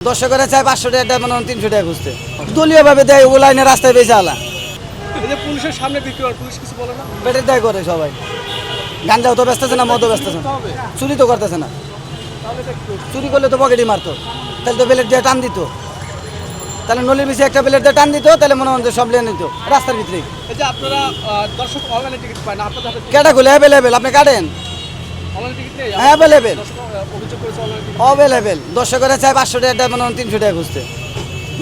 দর্শকেরা চায় 500 টাকা মানে 300 টাকা খুঁজতে দলীয়ভাবে দেয় ও লাইনে রাস্তায় বেঁচে আলা এই যে পুলিশের সামনে বিক্রি করে পুলিশ কিছু বলে না পেটের দায় করে সবাই গাঞ্জাও তো ব্যস্তেছে না মদও ব্যস্তেছে না হবে চুরি তো করতেছে না তাহলে এটা কি? চুরি করলে তো পকেটই মারতো তাহলে তো বেলেট দিয়ে টান দিত তাহলে নলির বেশি একটা বেলেট দিয়ে টান দিত তাহলে মনে হয় সব লিয়ে নিত রাস্তার ভিতরে এই যে আপনারা দর্শক অনলাইনে টিকিট পায় না আপনাদের হাতে কেটা খুলে অ্যাভেলেবেল আপনি কাটেন অনলাইন টিকিট নেই অ্যাভেলেবেল দর্শক অভিযোগ করেছে অনলাইন টিকিট অ্যাভেলেবেল দর্শকেরা চায় 500 টাকা মানে 300 টাকা খুঁজতে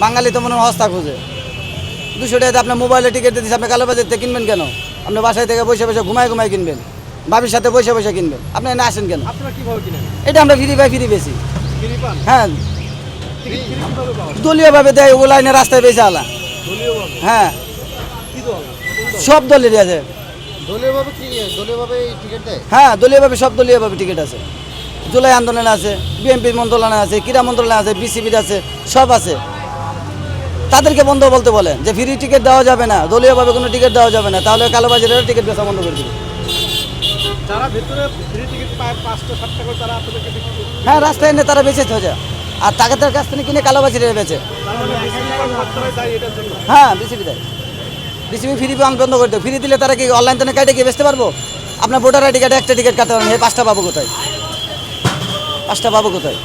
বাঙালি তো মনে হয় হস্তা খুঁজে 200 টাকাতে আপনার মোবাইলে টিকিট দিচ্ছে আপনি কালোবাজার থেকে কিনবেন কেন আপনি বাসায় থেকে বসে বসে ঘুমায় ঘুমায় কিনবেন ভাবির সাথে বসে বসে কিনবেন আপনি এনে আসেন কেন আপনারা কিভাবে কিনেন এটা আমরা ফ্রি বাই ফ্রি বেশি ফ্রি পান হ্যাঁ টিকিট ফ্রি কিভাবে পাওয়া যায়? দলীয়ভাবে দেয় ও লাইনে রাস্তায় বেঁচে আলা দলীয়ভাবে হ্যাঁ কি দল কোন দল? সব দলেরই আছে দলীয়ভাবে টিকিট দেয়। হ্যাঁ দলীয়ভাবে সব দলীয়ভাবে টিকিট আছে জুলাই আন্দোলনে আছে বিএনপির মন্ত্রণালয় আছে ক্রীড়া মন্ত্রণালয় আছে বিসিবির আছে সব আছে তাদেরকে বন্ধ বলতে বলেন যে ফ্রি টিকিট দেওয়া যাবে না দলীয়ভাবে কোনো টিকিট দেওয়া যাবে না তাহলে কালোবাজারের টিকিট বেচা বন্ধ করে দিবে যারা ভেতরে ফ্রি টিকিট পায় 500-700 করে তারা আপনাদেরকে বিক্রি করে হ্যাঁ রাস্তায় এনে তারা বেঁচে থাকে আর তাদের কাছ থেকে কিনে কালোবাজারে বেচে তার মানে বিক্রি মাত্রায় যায় এটার জন্য হ্যাঁ বিসিবি দেয় বিসিবি ফ্রি বন্ধ করে দেয় ফ্রি দিলে তারা কি অনলাইন থেকে কাটে গিয়ে বেচতে পারবো আপনার ভোটার আইডি কার্ডে একটা টিকিট কাটতে পারেন এই 5টা পাবো কোথায় 5টা পাবো কোথায়